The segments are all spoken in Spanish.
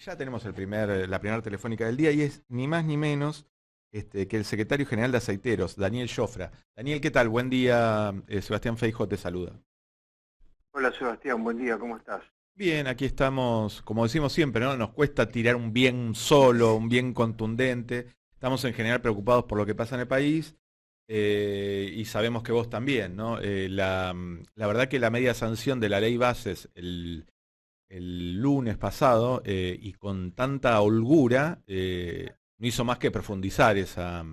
Ya tenemos la primera telefónica del día y es ni más ni menos que el secretario general de Aceiteros, Daniel Jofra. Daniel, ¿qué tal? Buen día. Sebastián Feijóo te saluda. Hola Sebastián, buen día, ¿cómo estás? Bien, aquí estamos, como decimos siempre, ¿no? Nos cuesta tirar un bien solo, un bien contundente. Estamos en general preocupados por lo que pasa en el país y sabemos que vos también, ¿no? La verdad que la media sanción de la ley Bases el lunes pasado y con tanta holgura no hizo más que profundizar esa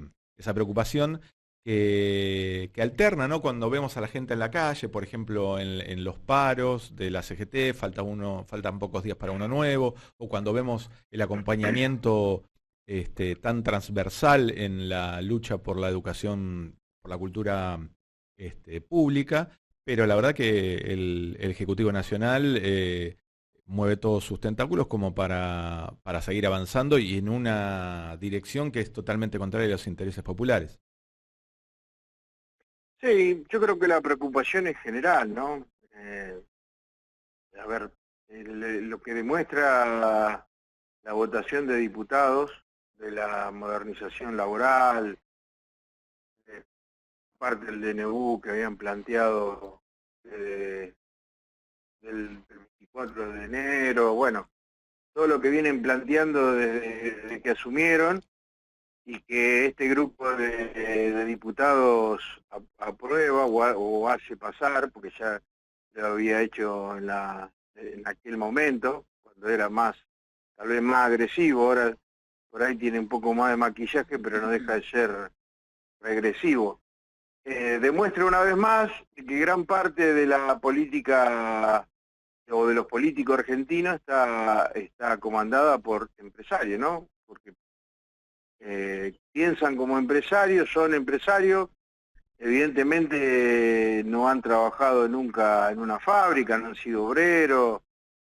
preocupación que alterna, ¿no? Cuando vemos a la gente en la calle, por ejemplo, en los paros de la CGT, faltan pocos días para uno nuevo, o cuando vemos el acompañamiento tan transversal en la lucha por la educación, por la cultura pública, pero la verdad que el Ejecutivo Nacional mueve todos sus tentáculos como para seguir avanzando y en una dirección que es totalmente contraria a los intereses populares. Sí, yo creo que la preocupación es general, ¿no? A ver, lo que demuestra la votación de diputados de la modernización laboral, eh, parte del DNU que habían planteado eh, del 24 de enero, bueno, todo lo que vienen planteando desde que asumieron y que este grupo de diputados aprueba o hace pasar, porque ya lo había hecho en aquel momento, cuando era tal vez más agresivo, ahora por ahí tiene un poco más de maquillaje, pero no deja de ser regresivo. Demuestra una vez más que gran parte de la política o de los políticos argentinos está comandada por empresarios, ¿no? Porque piensan como empresarios, son empresarios, evidentemente no han trabajado nunca en una fábrica, no han sido obreros,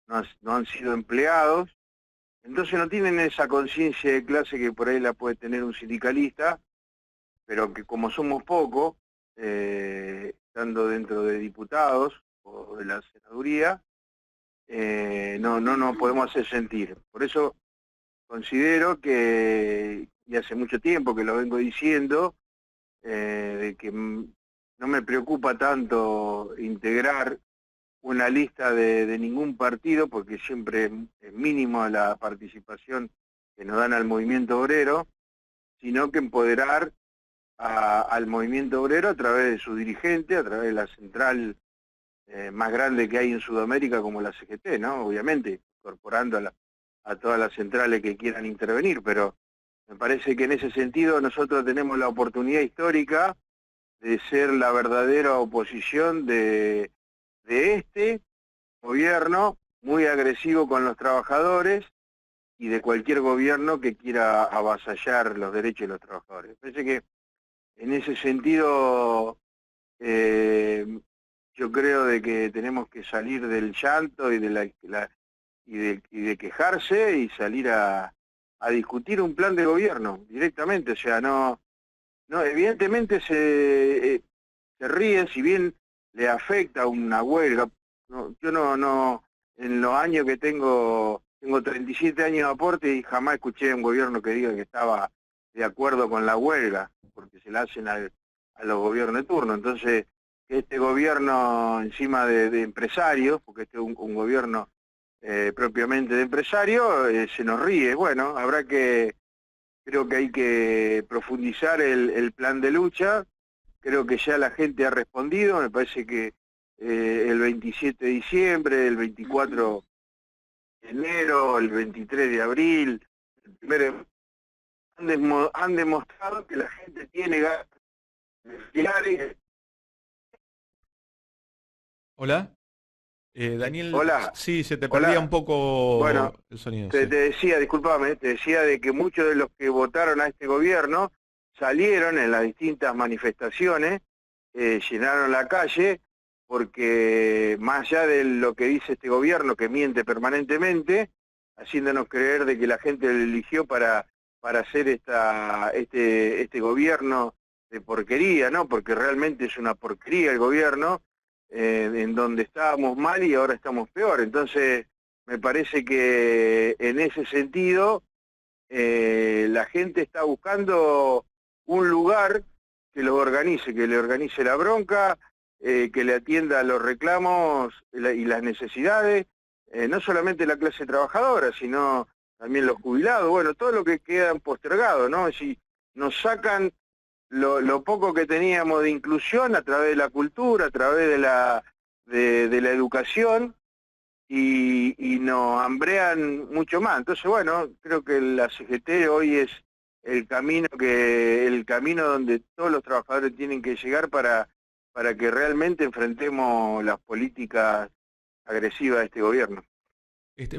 no han sido empleados, entonces no tienen esa conciencia de clase que por ahí la puede tener un sindicalista, pero que como somos pocos, estando dentro de diputados o de la senaduría, no nos podemos hacer sentir. Por eso considero que, y hace mucho tiempo que lo vengo diciendo, de que no me preocupa tanto integrar una lista de ningún partido, porque siempre es mínimo la participación que nos dan al movimiento obrero, sino que empoderar al movimiento obrero a través de su dirigente, a través de la central más grande que hay en Sudamérica como la CGT, ¿no? Obviamente, incorporando a todas las centrales que quieran intervenir, pero me parece que en ese sentido nosotros tenemos la oportunidad histórica de ser la verdadera oposición de este gobierno muy agresivo con los trabajadores y de cualquier gobierno que quiera avasallar los derechos de los trabajadores. Parece que en ese sentido eh, yo creo de que tenemos que salir del llanto y de quejarse y salir a discutir un plan de gobierno directamente, o sea, no, evidentemente se ríen, si bien le afecta una huelga. Yo en los años que tengo 37 años de aporte y jamás escuché a un gobierno que diga que estaba de acuerdo con la huelga, porque se la hacen a los gobiernos de turno. Entonces, que este gobierno encima de empresarios, porque este es un gobierno propiamente de empresarios, se nos ríe. Bueno, creo que hay que profundizar el plan de lucha. Creo que ya la gente ha respondido, me parece que el 27 de diciembre, el 24 de enero, el 23 de abril, el primero han demostrado que la gente tiene ganas de desfilar. Hola, Daniel, Hola, sí, se te perdía un hola. poco Bueno, el sonido, te sí. decía, discúlpame, te decía de que muchos de los que votaron a este gobierno salieron en las distintas manifestaciones, llenaron la calle, porque más allá de lo que dice este gobierno, que miente permanentemente, haciéndonos creer de que la gente lo eligió para hacer este gobierno de porquería, ¿no? Porque realmente es una porquería el gobierno, en donde estábamos mal y ahora estamos peor. Entonces, me parece que en ese sentido la gente está buscando un lugar que los organice, que le organice la bronca, que le atienda a los reclamos y las necesidades, no solamente la clase trabajadora, sino también los jubilados, bueno, todo lo que quedan postergados, ¿no? Es decir, nos sacan lo poco que teníamos de inclusión a través de la cultura, a través de la educación, y nos hambrean mucho más. Entonces, bueno, creo que la CGT hoy es el camino donde todos los trabajadores tienen que llegar para que realmente enfrentemos las políticas agresivas de este gobierno.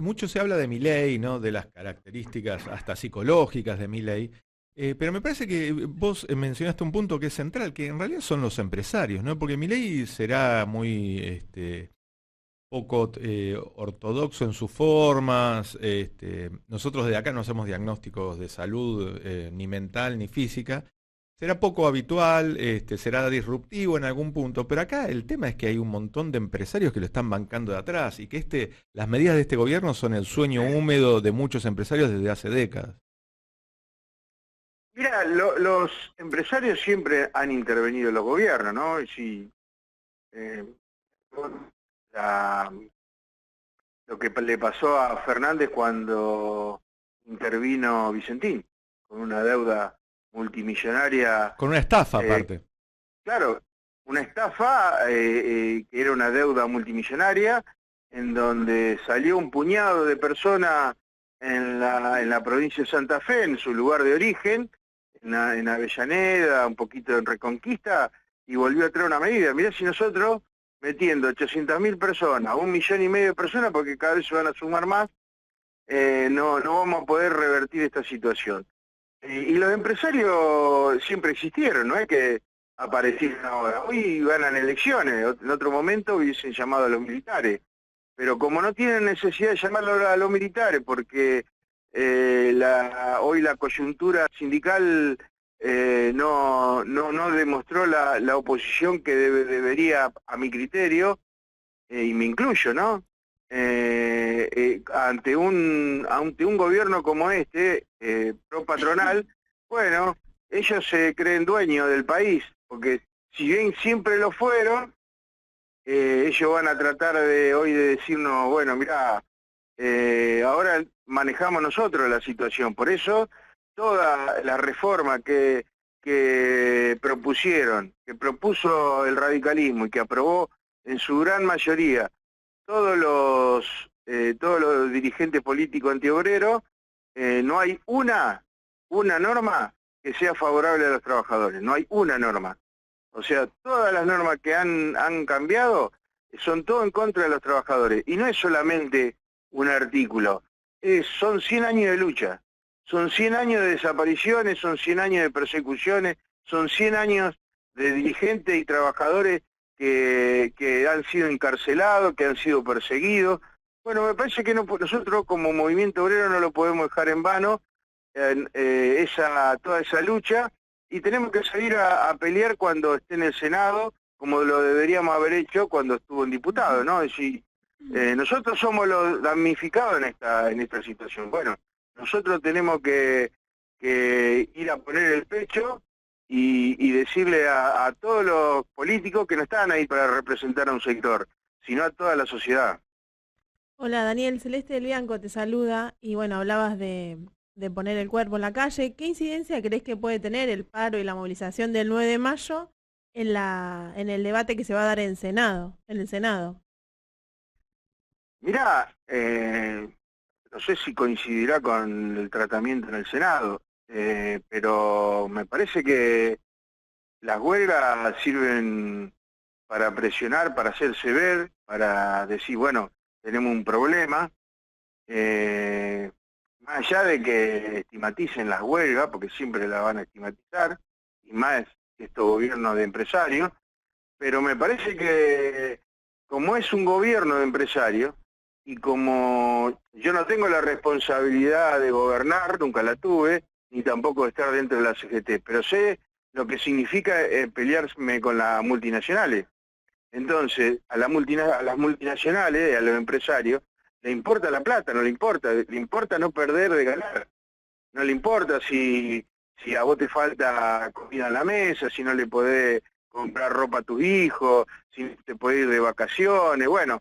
Mucho se habla de Milei, ¿no? De las características hasta psicológicas de Milei. Pero me parece que vos mencionaste un punto que es central, que en realidad son los empresarios, ¿no? Porque Milei será muy poco ortodoxo en sus formas. Nosotros de acá no hacemos diagnósticos de salud ni mental ni física. Será poco habitual, será disruptivo en algún punto, pero acá el tema es que hay un montón de empresarios que lo están bancando de atrás y que las medidas de este gobierno son el sueño húmedo de muchos empresarios desde hace décadas. Mira, los empresarios siempre han intervenido en los gobiernos, ¿no? Lo que le pasó a Fernández cuando intervino Vicentín, con una deuda multimillonaria. Con una estafa aparte. Claro, una estafa que era una deuda multimillonaria, en donde salió un puñado de personas en la provincia de Santa Fe, en su lugar de origen, en Avellaneda, un poquito en Reconquista, y volvió a traer una medida. Mirá si nosotros, metiendo 800.000 personas, 1,5 millones de personas, porque cada vez se van a sumar más, no vamos a poder revertir esta situación. Y los empresarios siempre existieron, no es que aparecieron ahora. Hoy ganan elecciones, en otro momento hubiesen llamado a los militares. Pero como no tienen necesidad de llamarlo a los militares, porque hoy la coyuntura sindical no demostró la oposición que debería, a mi criterio, y me incluyo, ¿no? Ante un gobierno como pro patronal, bueno, ellos se creen dueños del país, porque si bien siempre lo fueron, ellos van a tratar hoy de decirnos, bueno, mirá, ahora manejamos nosotros la situación. Por eso, toda la reforma que propuso el radicalismo y que aprobó en su gran mayoría todos los dirigentes políticos antiobreros, no hay una norma que sea favorable a los trabajadores, no hay una norma. O sea, todas las normas que han cambiado son todo en contra de los trabajadores. Y no es solamente un artículo, son 100 años de lucha, son 100 años de desapariciones, son 100 años de persecuciones, son 100 años de dirigentes y trabajadores que han sido encarcelados, que han sido perseguidos. Bueno, me parece que nosotros como movimiento obrero no lo podemos dejar en vano, toda esa lucha, y tenemos que salir a pelear cuando esté en el Senado, como lo deberíamos haber hecho cuando estuvo en diputado, ¿no? Es decir, nosotros somos los damnificados en esta situación. Bueno, nosotros tenemos que ir a poner el pecho y decirle a todos los políticos que no están ahí para representar a un sector, sino a toda la sociedad. Hola Daniel, Celeste del Bianco te saluda y bueno, hablabas de poner el cuerpo en la calle. ¿Qué incidencia crees que puede tener el paro y la movilización del 9 de mayo en el debate que se va a dar en el Senado? Mirá, no sé si coincidirá con el tratamiento en el Senado, pero me parece que las huelgas sirven para presionar, para hacerse ver, para decir, bueno, tenemos un problema, más allá de que estigmaticen las huelgas, porque siempre las van a estigmatizar, y más estos gobiernos de empresarios, pero me parece que como es un gobierno de empresarios, y como yo no tengo la responsabilidad de gobernar, nunca la tuve, ni tampoco de estar dentro de la CGT, pero sé lo que significa pelearme con las multinacionales. Entonces, a las multinacionales, a los empresarios, le importa la plata, no le importa no perder de ganar. No le importa si a vos te falta comida en la mesa, si no le podés comprar ropa a tus hijos, si te podés ir de vacaciones, bueno,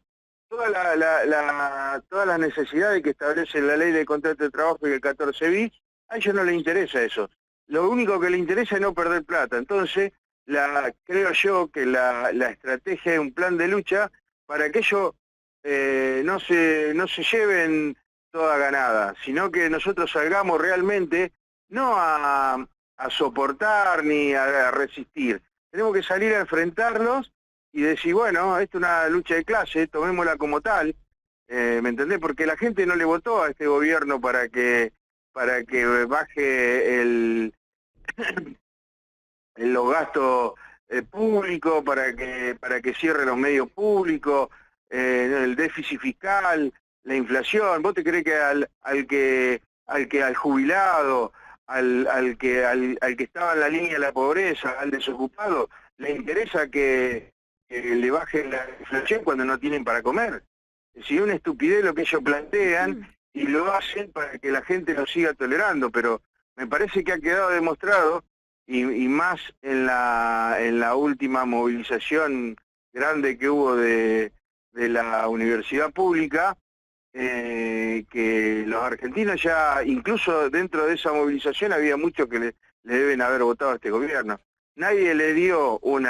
todas las necesidades que establece la ley de contrato de trabajo y el 14 bis, a ellos no les interesa eso. Lo único que les interesa es no perder plata. Entonces, creo yo que la estrategia es un plan de lucha para que ellos no se lleven toda ganada, sino que nosotros salgamos realmente no a soportar ni a resistir. Tenemos que salir a enfrentarlos y decir, bueno, esto es una lucha de clase, tomémosla como tal, ¿me entendés? Porque la gente no le votó a este gobierno para que baje los gastos públicos, para que cierre los medios públicos, el déficit fiscal, la inflación. ¿Vos te crees que al jubilado, al que estaba en la línea de la pobreza, al desocupado, le interesa que le baje la inflación cuando no tienen para comer? Es decir, es una estupidez lo que ellos plantean y lo hacen para que la gente lo siga tolerando, pero me parece que ha quedado demostrado, y más en la última movilización grande que hubo de la universidad pública, que los argentinos ya, incluso dentro de esa movilización, había muchos que le deben haber votado a este gobierno. Nadie le dio un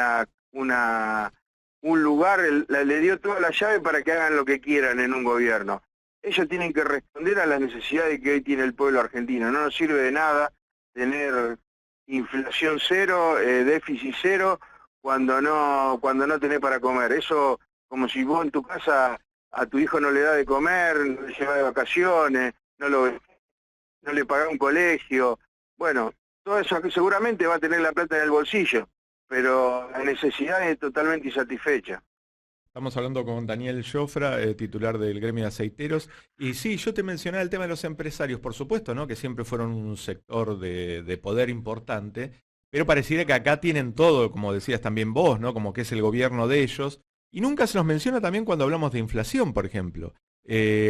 lugar, le dio toda la llave para que hagan lo que quieran en un gobierno. Ellos tienen que responder a las necesidades que hoy tiene el pueblo argentino. No nos sirve de nada tener inflación cero, déficit cero, cuando no tenés para comer. Eso, como si vos en tu casa a tu hijo no le da de comer, no le llevas de vacaciones, no le pagás un colegio. Bueno, todo eso seguramente va a tener la plata en el bolsillo, pero la necesidad es totalmente insatisfecha. Estamos hablando con Daniel Jofra, titular del gremio de aceiteros. Y sí, yo te mencionaba el tema de los empresarios, por supuesto, ¿no? Que siempre fueron un sector de poder importante, pero pareciera que acá tienen todo, como decías también vos, ¿no? Como que es el gobierno de ellos. Y nunca se nos menciona también cuando hablamos de inflación, por ejemplo.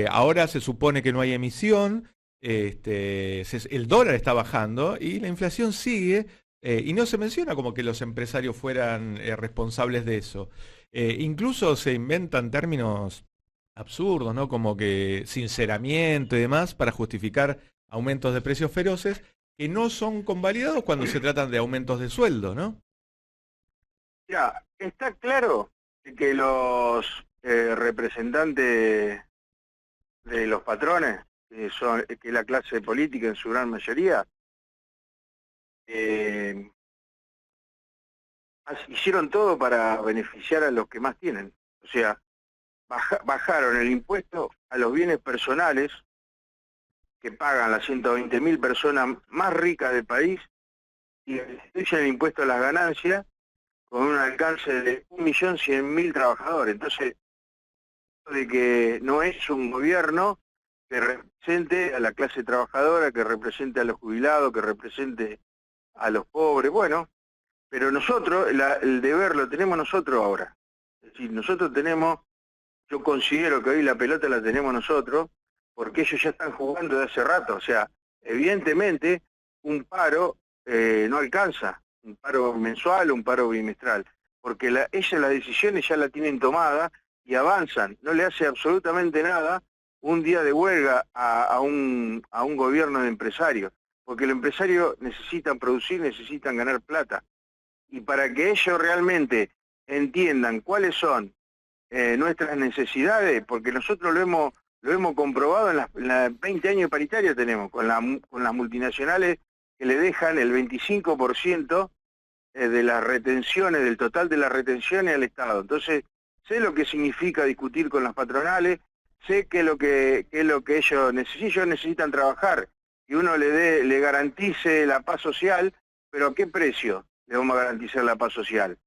Ahora se supone que no hay emisión, el dólar está bajando y la inflación sigue, y no se menciona como que los empresarios fueran responsables de eso. Incluso se inventan términos absurdos, ¿no? Como que sinceramiento y demás para justificar aumentos de precios feroces que no son convalidados cuando se tratan de aumentos de sueldo, ¿no? Ya, está claro que los representantes de los patrones, que es la clase política en su gran mayoría, hicieron todo para beneficiar a los que más tienen. O sea, bajaron el impuesto a los bienes personales que pagan las 120.000 personas más ricas del país y restituyen el impuesto a las ganancias con un alcance de 1.100.000 trabajadores. Entonces, de que no es un gobierno que represente a la clase trabajadora, que represente a los jubilados, que represente a los pobres. Bueno, pero nosotros, el deber lo tenemos nosotros ahora. Es decir, yo considero que hoy la pelota la tenemos nosotros, porque ellos ya están jugando de hace rato. O sea, evidentemente, un paro no alcanza, un paro mensual o un paro bimestral, porque ellas las decisiones ya la tienen tomada y avanzan. No le hace absolutamente nada un día de huelga a un gobierno de empresarios, porque los empresarios necesitan producir, necesitan ganar plata. Y para que ellos realmente entiendan cuáles son nuestras necesidades, porque nosotros lo hemos comprobado en las 20 años de paritaria tenemos, con las multinacionales que le dejan el 25% de las retenciones, del total de las retenciones al Estado. Entonces, sé lo que significa discutir con las patronales, sé qué es lo que ellos necesitan trabajar, y uno le garantice la paz social, pero ¿a qué precio le vamos a garantizar la paz social?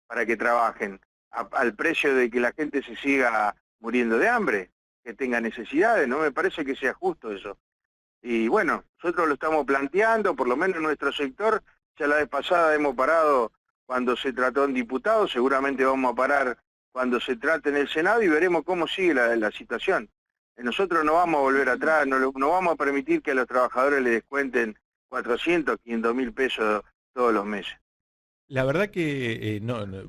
Para que trabajen, al precio de que la gente se siga muriendo de hambre, que tenga necesidades. No me parece que sea justo eso. Y bueno, nosotros lo estamos planteando, por lo menos en nuestro sector. Ya la vez pasada hemos parado cuando se trató en diputados, seguramente vamos a parar cuando se trate en el Senado y veremos cómo sigue la situación. nosotros no vamos a volver atrás, no vamos a permitir que a los trabajadores les descuenten 400, 500 mil pesos todos los meses. La verdad que,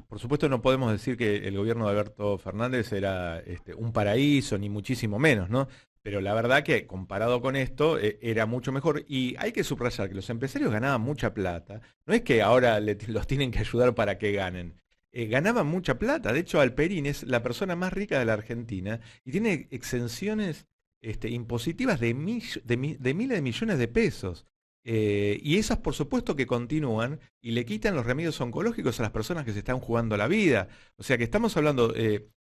por supuesto no podemos decir que el gobierno de Alberto Fernández era un paraíso, ni muchísimo menos, ¿no? Pero la verdad que comparado con esto era mucho mejor. Y hay que subrayar que los empresarios ganaban mucha plata. No es que ahora los tienen que ayudar para que ganen. Ganaban mucha plata. De hecho, Alperín es la persona más rica de la Argentina y tiene exenciones impositivas de miles de millones de pesos. Y esas por supuesto que continúan y le quitan los remedios oncológicos a las personas que se están jugando la vida. O sea que estamos hablando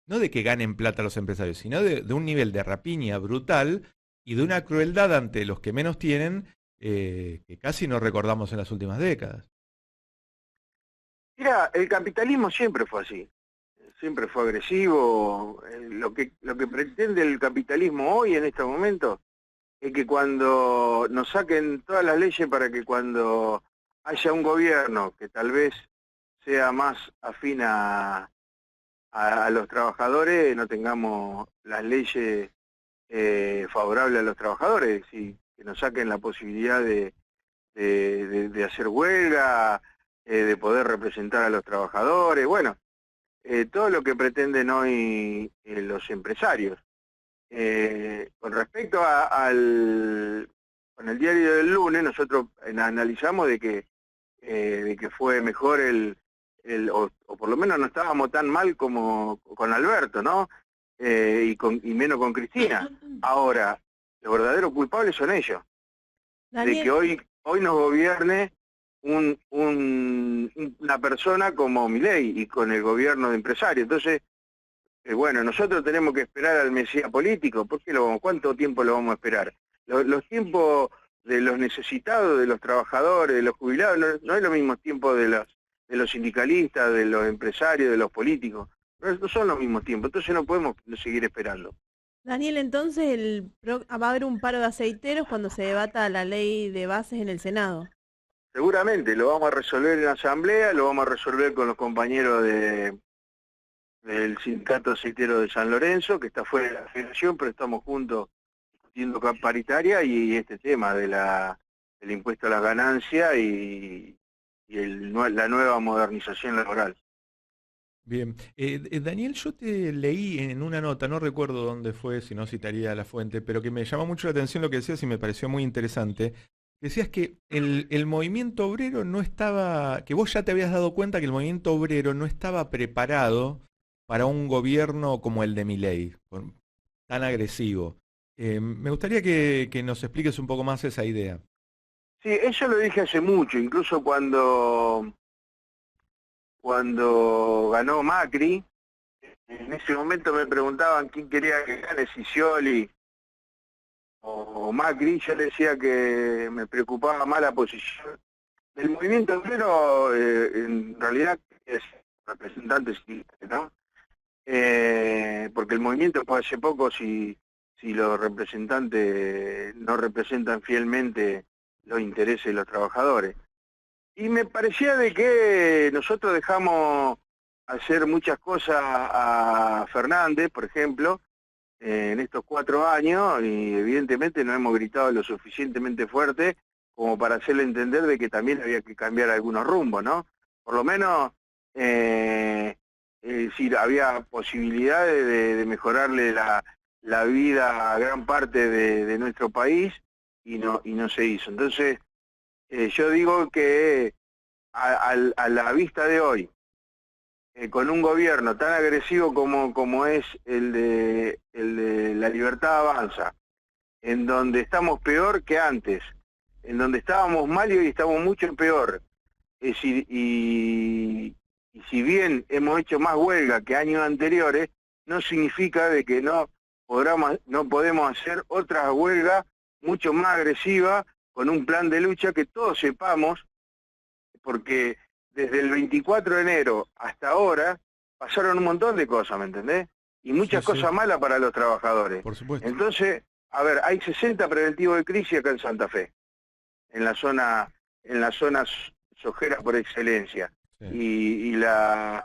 no de que ganen plata los empresarios, sino de un nivel de rapiña brutal y de una crueldad ante los que menos tienen que casi no recordamos en las últimas décadas. Mira, el capitalismo siempre fue así, siempre fue agresivo. Lo que pretende el capitalismo hoy en estos momentos es que cuando nos saquen todas las leyes para que cuando haya un gobierno que tal vez sea más afín a los trabajadores, no tengamos las leyes favorables a los trabajadores, y que nos saquen la posibilidad de hacer huelga, de poder representar a los trabajadores, bueno, todo lo que pretenden hoy los empresarios. Con respecto con el diario del lunes, nosotros analizamos de que fue mejor o por lo menos no estábamos tan mal como con Alberto, ¿no? Y menos con Cristina. Ahora, los verdaderos culpables son ellos. Daniel, De que hoy nos gobierne una persona como Milei y con el gobierno de empresarios. Entonces, bueno, nosotros tenemos que esperar al Mesías político. ¿Por qué cuánto tiempo lo vamos a esperar? Los tiempos de los necesitados, de los trabajadores, de los jubilados, no es lo mismo tiempo de los sindicalistas, de los empresarios, de los políticos. No son los mismos tiempos, entonces no podemos seguir esperando. Daniel, entonces va a haber un paro de aceiteros cuando se debata la ley de bases en el Senado. Seguramente lo vamos a resolver en la asamblea, lo vamos a resolver con los compañeros del sindicato aceitero de San Lorenzo, que está fuera de la federación, pero estamos juntos discutiendo paritaria y este tema del impuesto a las ganancias y la nueva modernización laboral. Bien, Daniel, yo te leí en una nota, no recuerdo dónde fue, si no citaría la fuente, pero que me llamó mucho la atención lo que decías y me pareció muy interesante. Decías que el movimiento obrero no estaba, que vos ya te habías dado cuenta que el movimiento obrero no estaba preparado para un gobierno como el de Milei, tan agresivo. Me gustaría que nos expliques un poco más esa idea. Sí, eso lo dije hace mucho, incluso cuando ganó Macri, en ese momento me preguntaban quién quería que gane, si Scioli o Macri. Yo le decía que me preocupaba más la posición del movimiento obrero, en realidad es representante sindical, ¿no? Porque el movimiento fue hace poco, si los representantes no representan fielmente los intereses de los trabajadores. Y me parecía de que nosotros dejamos hacer muchas cosas a Fernández, por ejemplo, en estos 4 años, y evidentemente no hemos gritado lo suficientemente fuerte como para hacerle entender de que también había que cambiar algunos rumbos, ¿no? Por lo menos, había posibilidades de mejorarle la vida a gran parte de nuestro país y no se hizo. Entonces, yo digo que a la vista de hoy, con un gobierno tan agresivo como es el de La Libertad Avanza, en donde estamos peor que antes, en donde estábamos mal y hoy estamos mucho peor, y si bien hemos hecho más huelga que años anteriores, no significa de que no podemos hacer otra huelga mucho más agresiva, con un plan de lucha que todos sepamos, porque desde el 24 de enero hasta ahora pasaron un montón de cosas, ¿me entendés? Y muchas cosas malas para los trabajadores. Por supuesto. Entonces, a ver, hay 60 preventivos de crisis acá en Santa Fe, en la zona sojera por excelencia, sí. y la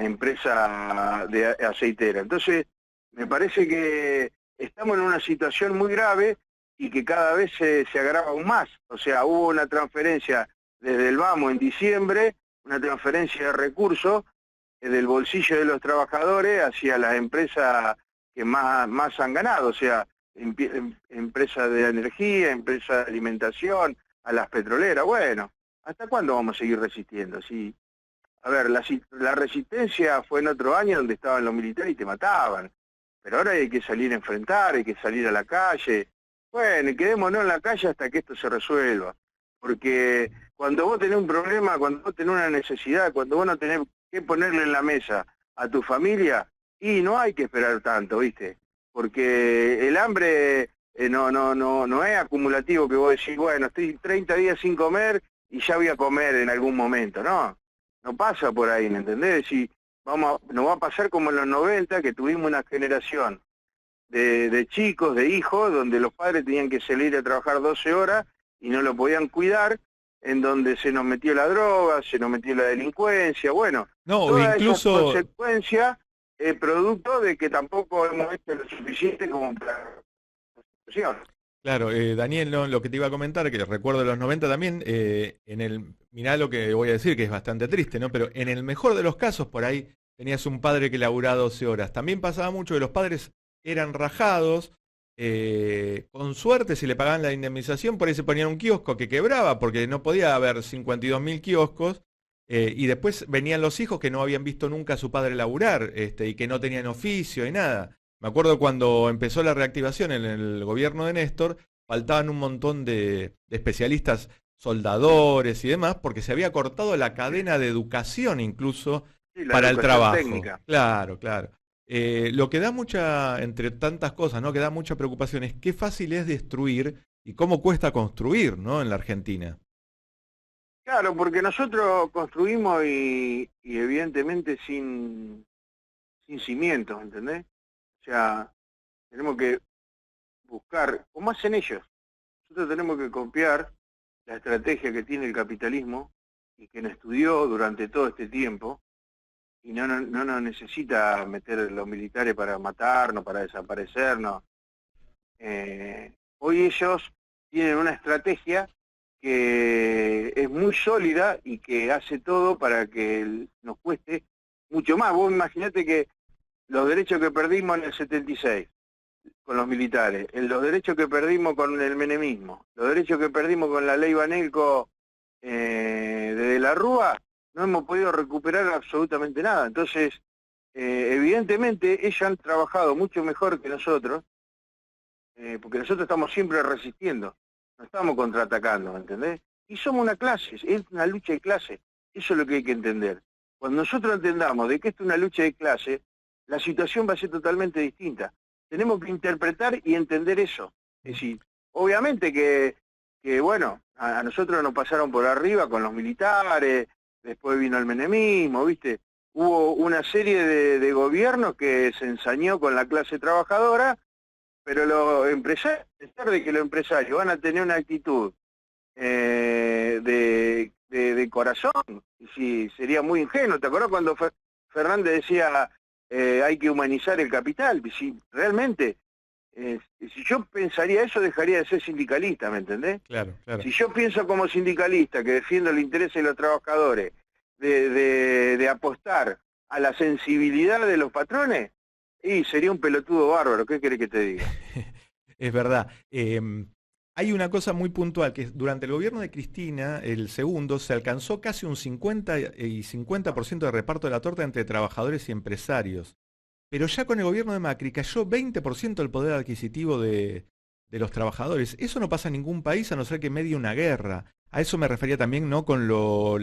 empresa de aceitera. Entonces, me parece que estamos en una situación muy grave y que cada vez se agrava aún más. O sea, hubo una transferencia desde el Vamos en diciembre, una transferencia de recursos del bolsillo de los trabajadores hacia las empresas que más han ganado, o sea, empresas de energía, empresas de alimentación, a las petroleras. Bueno, ¿hasta cuándo vamos a seguir resistiendo? Sí. A ver, la resistencia fue en otro año donde estaban los militares y te mataban, pero ahora hay que salir a enfrentar, hay que salir a la calle. Bueno, y quedémonos en la calle hasta que esto se resuelva, porque cuando vos tenés un problema, cuando vos tenés una necesidad, cuando vos no tenés que ponerle en la mesa a tu familia, y no hay que esperar tanto, ¿viste? Porque el hambre no es acumulativo que vos decís, bueno, estoy 30 días sin comer y ya voy a comer en algún momento, no. No pasa por ahí, ¿me entendés? Si nos va a pasar como en los 90, que tuvimos una generación de chicos, de hijos, donde los padres tenían que salir a trabajar 12 horas y no lo podían cuidar, en donde se nos metió la droga, se nos metió la delincuencia, bueno, No, todas incluso... esas consecuencias es producto de que tampoco hemos hecho lo suficiente como para la situación. Claro, Daniel, no, lo que te iba a comentar, que recuerdo de los 90 también, mirá lo que voy a decir, que es bastante triste, ¿no? Pero en el mejor de los casos, por ahí tenías un padre que laburaba 12 horas. También pasaba mucho que los padres eran rajados, con suerte si le pagaban la indemnización, por ahí se ponían un kiosco que quebraba, porque no podía haber 52.000 kioscos, y después venían los hijos que no habían visto nunca a su padre laburar, y que no tenían oficio y nada. Me acuerdo cuando empezó la reactivación en el gobierno de Néstor, faltaban un montón de especialistas, soldadores y demás, porque se había cortado la cadena de educación incluso Sí, la para el educación trabajo. técnica. Claro, claro. Lo que da mucha, entre tantas cosas, ¿no? Que da mucha preocupación es qué fácil es destruir y cómo cuesta construir, ¿no? En la Argentina. Claro, porque nosotros construimos y evidentemente sin cimientos, ¿entendés? O sea, tenemos que buscar, como hacen ellos, nosotros tenemos que copiar la estrategia que tiene el capitalismo y que nos estudió durante todo este tiempo y no nos necesita meter los militares para matarnos, para desaparecernos. Hoy ellos tienen una estrategia que es muy sólida y que hace todo para que nos cueste mucho más. Vos imaginate que los derechos que perdimos en el 76 con los militares, los derechos que perdimos con el menemismo, los derechos que perdimos con la ley Banelco de la Rúa, no hemos podido recuperar absolutamente nada. Entonces, evidentemente, ellos han trabajado mucho mejor que nosotros, porque nosotros estamos siempre resistiendo, no estamos contraatacando, ¿me entendés? Y somos una clase, es una lucha de clase, eso es lo que hay que entender. Cuando nosotros entendamos de que esto es una lucha de clase, la situación va a ser totalmente distinta. Tenemos que interpretar y entender eso. Es decir, obviamente que bueno, a nosotros nos pasaron por arriba con los militares, después vino el menemismo, ¿viste? Hubo una serie de gobiernos que se ensañó con la clase trabajadora, pero los empresarios, a pesar de que los empresarios van a tener una actitud de corazón, sí, sería muy ingenuo. ¿Te acuerdas cuando Fernández decía hay que humanizar el capital? Si realmente, si yo pensaría eso, dejaría de ser sindicalista, ¿me entendés? Claro, claro. Si yo pienso como sindicalista que defiendo el interés de los trabajadores, de apostar a la sensibilidad de los patrones, y sería un pelotudo bárbaro. ¿Qué querés que te diga? Es verdad. Hay una cosa muy puntual, que durante el gobierno de Cristina, el segundo, se alcanzó casi un 50 y 50% de reparto de la torta entre trabajadores y empresarios. Pero ya con el gobierno de Macri cayó 20% el poder adquisitivo de los trabajadores. Eso no pasa en ningún país a no ser que medie una guerra. A eso me refería también, ¿no? Con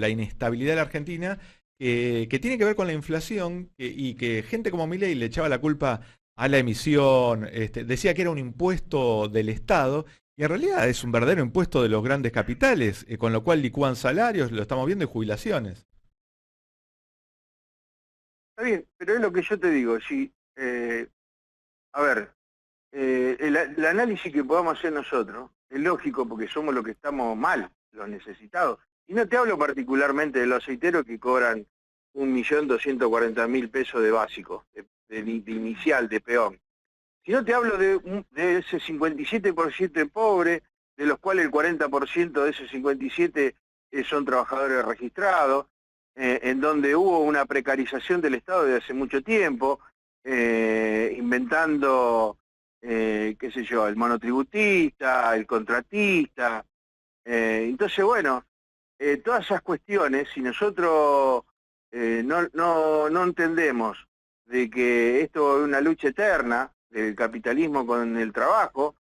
la inestabilidad de la Argentina, que tiene que ver con la inflación y que gente como Milei le echaba la culpa a la emisión, decía que era un impuesto del Estado, y en realidad es un verdadero impuesto de los grandes capitales, con lo cual licúan salarios, lo estamos viendo, y jubilaciones. Está bien, pero es lo que yo te digo. Si, a ver, el análisis que podamos hacer nosotros es lógico porque somos los que estamos mal, los necesitados. Y no te hablo particularmente de los aceiteros que cobran 1.240.000 pesos de básico, de inicial, de peón, Si no te hablo de ese 57% de pobres, de los cuales el 40% de ese 57 son trabajadores registrados, en donde hubo una precarización del Estado desde hace mucho tiempo, inventando, qué sé yo, el monotributista, el contratista. Entonces, bueno, todas esas cuestiones, si nosotros no entendemos de que esto es una lucha eterna del capitalismo con el trabajo,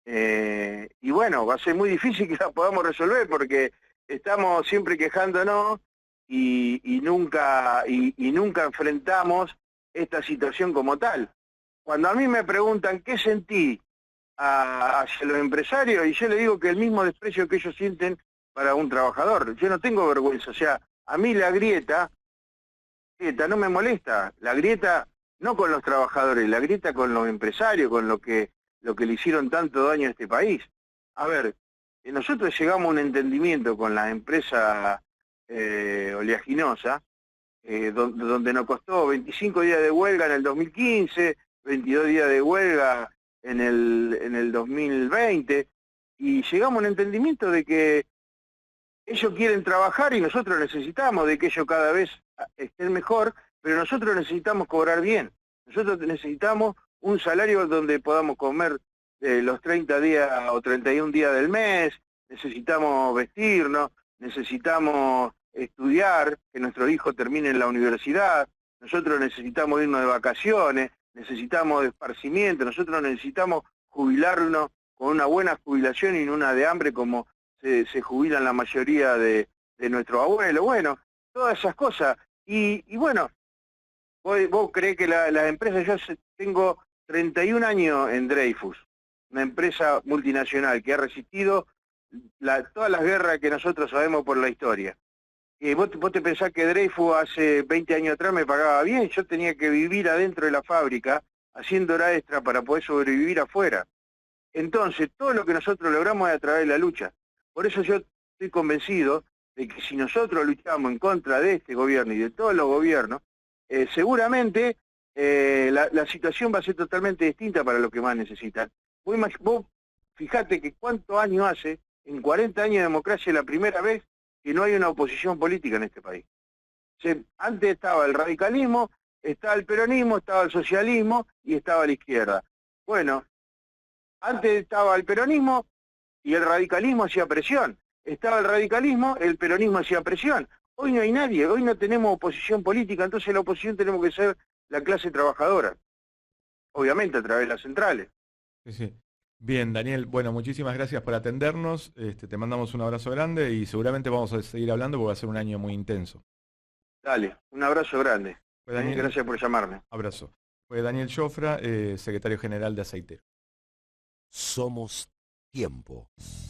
y bueno, va a ser muy difícil que la podamos resolver porque estamos siempre quejándonos y nunca enfrentamos esta situación como tal. Cuando a mí me preguntan qué sentí hacia los empresarios, y yo le digo que el mismo desprecio que ellos sienten para un trabajador. Yo no tengo vergüenza, o sea, a mí la grieta no me molesta, la grieta no con los trabajadores, la grieta con los empresarios, con lo que le hicieron tanto daño a este país. A ver, nosotros llegamos a un entendimiento con la empresa oleaginosa, donde nos costó 25 días de huelga en el 2015, 22 días de huelga en el 2020, y llegamos a un entendimiento de que ellos quieren trabajar y nosotros necesitamos de que ellos cada vez estén mejor, pero nosotros necesitamos cobrar bien. Nosotros necesitamos un salario donde podamos comer los 30 días o 31 días del mes, necesitamos vestirnos, necesitamos estudiar, que nuestro hijo termine en la universidad, nosotros necesitamos irnos de vacaciones, necesitamos de esparcimiento, nosotros necesitamos jubilarnos con una buena jubilación y no una de hambre como se jubilan la mayoría de nuestros abuelos. Bueno, todas esas cosas. Y bueno, vos creés que las empresas, yo tengo 31 años en Dreyfus, una empresa multinacional que ha resistido todas las guerras que nosotros sabemos por la historia. ¿Vos te pensás que Dreyfus hace 20 años atrás me pagaba bien? Yo tenía que vivir adentro de la fábrica, haciendo hora extra para poder sobrevivir afuera. Entonces, todo lo que nosotros logramos es a través de la lucha. Por eso yo estoy convencido de que si nosotros luchamos en contra de este gobierno y de todos los gobiernos, seguramente la situación va a ser totalmente distinta para los que más necesitan. Vos fijate que cuántos años hace, en 40 años de democracia, la primera vez que no hay una oposición política en este país. Antes estaba el radicalismo, estaba el peronismo, estaba el socialismo y estaba la izquierda. Bueno, antes estaba el peronismo y el radicalismo hacía presión. Estaba el radicalismo, el peronismo hacía presión. Hoy no hay nadie, hoy no tenemos oposición política, entonces la oposición tenemos que ser la clase trabajadora. Obviamente a través de las centrales. Sí, sí. Bien, Daniel, bueno, muchísimas gracias por atendernos. Te mandamos un abrazo grande y seguramente vamos a seguir hablando porque va a ser un año muy intenso. Dale, un abrazo grande. Daniel, gracias por llamarme. Abrazo. Fue Daniel Jofra, secretario general de Aceitero. Somos tiempo.